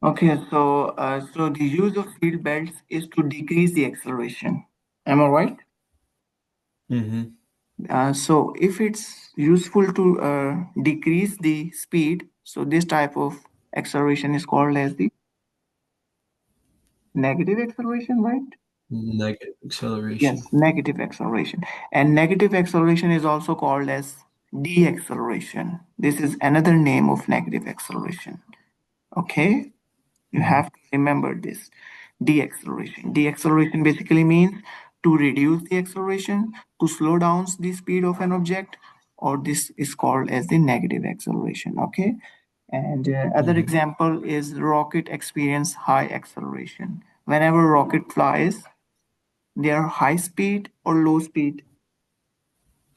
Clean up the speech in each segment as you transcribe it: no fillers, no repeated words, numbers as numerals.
Okay, so the use of seat belts is to decrease the acceleration. Am I right? Mm-hmm. So if it's useful to decrease the speed, so this type of acceleration is called as the negative acceleration, right? Negative Yes, acceleration. negative acceleration. And negative acceleration is also called as deceleration. This is another name of negative acceleration. Okay, you Mm-hmm. have to remember this. Deceleration. Deceleration basically means to reduce the acceleration, to slow down the speed of an object, or this is called as the negative acceleration. Okay, and other Mm-hmm. example is rocket experience high acceleration. Whenever rocket flies, they are high speed or low speed.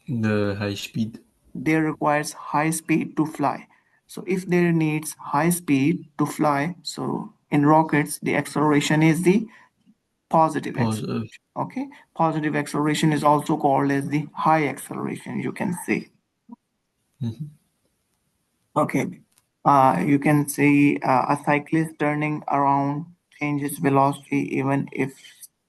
The high speed. They requires high speed to fly. So if there needs high speed to fly, so in rockets the acceleration is the positive Positive. acceleration. Okay, positive acceleration is also called as the high acceleration, you can say. Mm-hmm. Okay, you can see a cyclist turning around changes velocity even if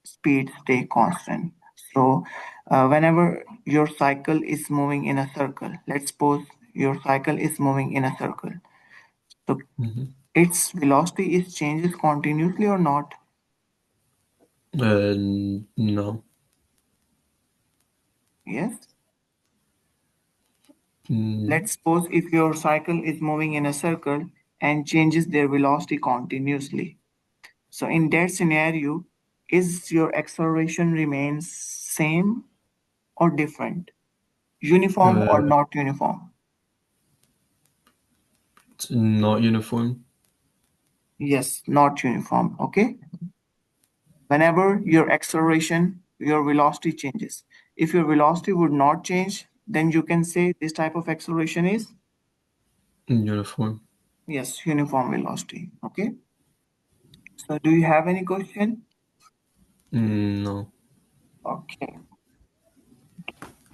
speed stay constant. So, whenever your cycle is moving in a circle, let's suppose your cycle is moving in a circle. So, Mm-hmm. its velocity is changes continuously or not? No. Yes. Mm, Let's suppose if your cycle is moving in a circle and changes their velocity continuously. So in that scenario, is your acceleration remains same or different? Uniform uh, or not uniform? it's not uniform. Yes, not uniform. Okay. Whenever your acceleration, your velocity changes. If your velocity would not change, then you can say this type of acceleration is Uniform. yes, uniform velocity. Okay. So do you have any question? No. Okay.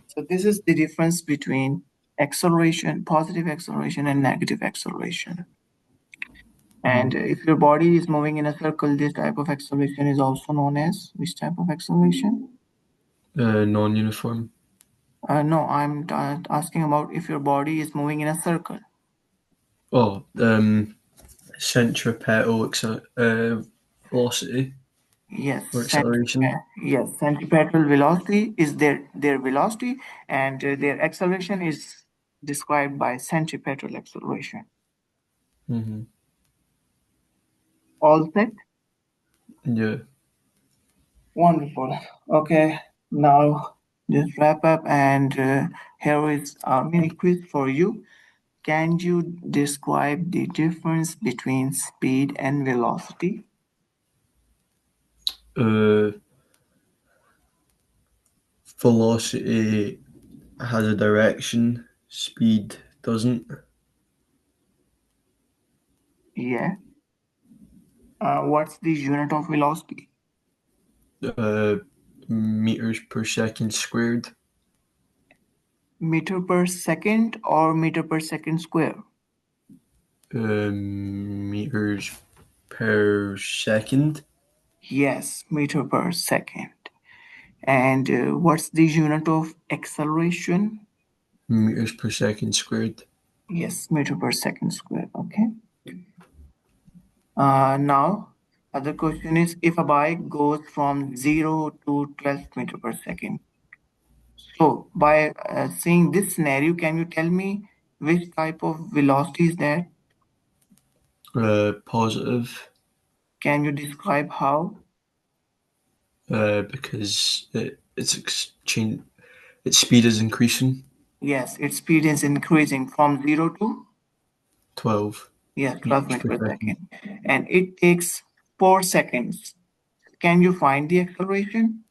So this is the difference between acceleration, positive acceleration, and negative acceleration. And Mm. if your body is moving in a circle, this type of acceleration is also known as which type of acceleration? Non-uniform. No, I'm asking about if your body is moving in a circle. Oh, centripetal velocity Yes, or acceleration. centripetal velocity is their velocity, and their acceleration is described by centripetal acceleration. Mm-hmm. All set? Yeah. Wonderful. Okay, now just wrap up, and here is a mini quiz for you. Can you describe the difference between speed and velocity? Uh, Velocity has a direction. Speed doesn't. Yeah. What's the unit of velocity? Uh, Meters per second squared. Meter per second or meter per second square? Meters per second. Yes, meter per second. And what's the unit of acceleration? Meters per second squared. Yes, meter per second square. Okay. Now, other question is if a bike goes from 0 to 12 meter per second. So, by seeing this scenario, can you tell me which type of velocity is that? Positive. Can you describe how? Because its speed is increasing. Yes, its speed is increasing from 0 to 12 yes, 12 meters meters per per second. second. And it takes 4 seconds. Can you find the acceleration?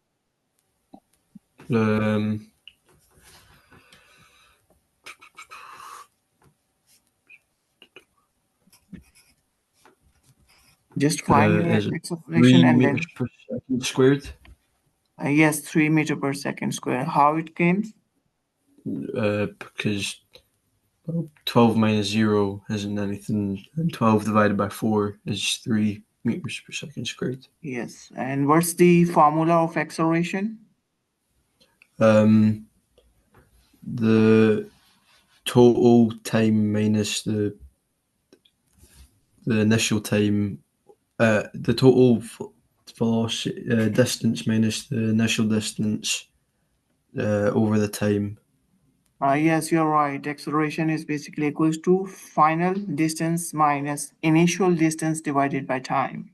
Um, Just find your is it acceleration 3 and meters then per second squared? yes, 3 meter per second square. How it came? Because Well, 12 minus 0 isn't anything, and 12 divided by 4 is 3 meters per second squared. Yes. And what's the formula of acceleration? Um, the total time minus the initial time, the total velocity distance minus the initial distance over the time. Yes, you're right. Acceleration is basically equals to final distance minus initial distance divided by time.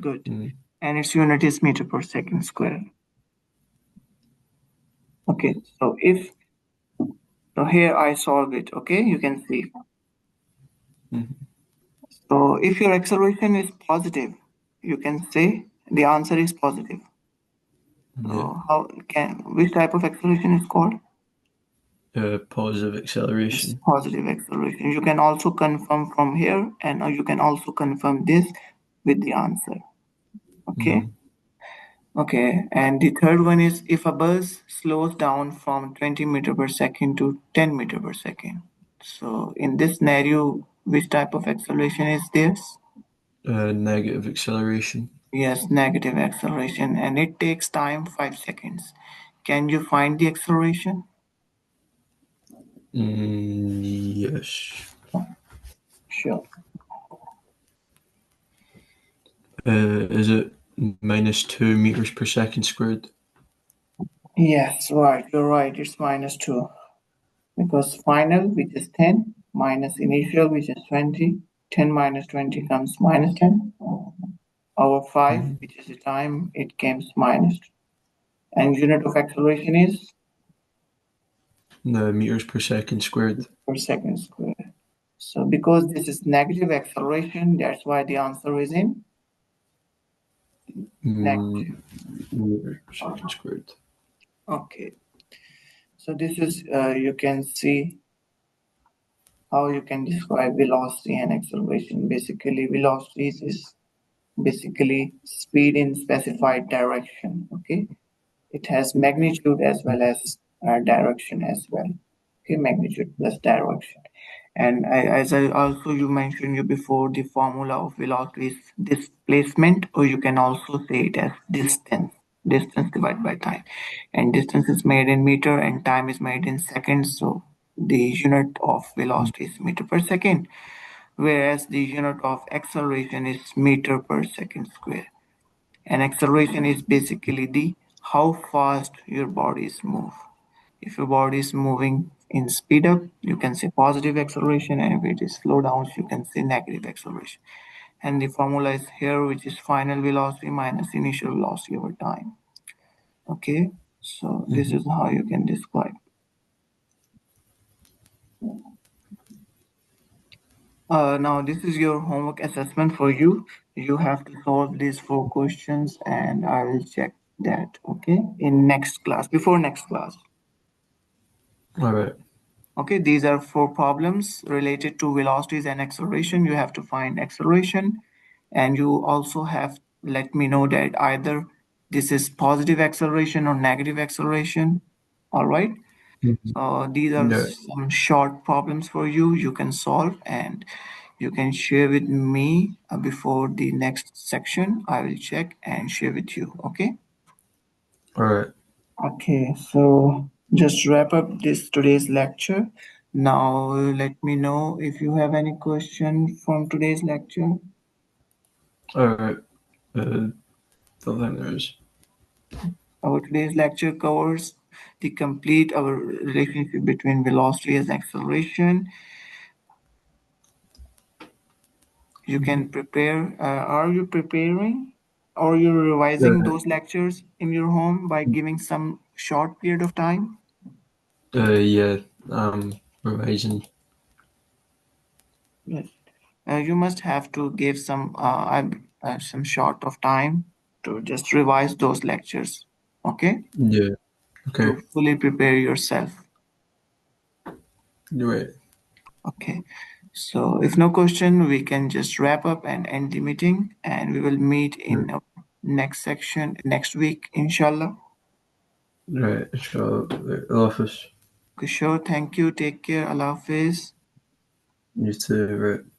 Good. Mm, And its unit is meter per second square. Okay, so here I solve it. Okay, you can see. mhm, So if your acceleration is positive, you can say the answer is positive. yeah. So how can which type of acceleration is called? Positive It's acceleration. positive acceleration. You can also confirm from here, and you can also confirm this with the answer. Okay. Mm, Okay. And the third one is if a bus slows down from 20 meter per second to 10 meter per second. So in this scenario, which type of acceleration is this? negative acceleration. Yes, negative acceleration, and it takes time 5 seconds. Can you find the acceleration? Yes. Sure. Is it minus 2 meters per second squared? Yes, right. You're right. It's minus 2 because final, which is 10, minus initial, which is 20. 10 minus 20 comes minus 10. Over 5, Mhm. which is the time, it comes minus 2. And unit of acceleration is No, meters per second squared. per second square. So because this is negative acceleration, that's why the answer is in negative. Meters per second squared. Okay. So this is, you can see how you can describe velocity and acceleration. Basically, velocity is basically speed in specified direction. Okay. It has magnitude as well as direction as well. Okay, magnitude plus direction. And as I also you mentioned you before, the formula of velocity is displacement, or you can also say it as distance. Distance divided by time, and distance is made in meter, and time is made in seconds. So the unit of velocity is meter per second, whereas the unit of acceleration is meter per second square. And acceleration is basically the how fast your bodies move. If your body is moving in speed up, you can say positive acceleration, and if it is slow down, you can say negative acceleration. And the formula is here, which is final velocity minus initial velocity over time. Okay, so this Mhm. is how you can describe. Now this is your homework assessment for you. You have to solve these 4 questions, and I will check that. Okay, in next class, before next class. All right. Okay, these are 4 problems related to velocities and acceleration. You have to find acceleration, and you also have let me know that either this is positive acceleration or negative acceleration. All right. Mhm. So these are Yeah. some short problems for you. You can solve and you can share with me before the next section. I will check and share with you. Okay. All right. Okay, so just wrap up this today's lecture. Now let me know if you have any question from today's lecture. All right. Don't think there is. Our today's lecture covers the complete our relationship between velocity and acceleration. You Mhm. can prepare. Are you preparing or you're revising Uh, those lectures in your home by giving some short period of time? yeah. Revising. Yes. You must have to give some short of time to just revise those lectures, okay? Yeah. Okay. To fully prepare yourself, You're right. okay? So if no question, we can just wrap up and end the meeting, and we will meet Right. in next section next week, inshallah. Right. So, the office. Okay, sure. Thank you. Take care. Allah Hafiz. You too, right.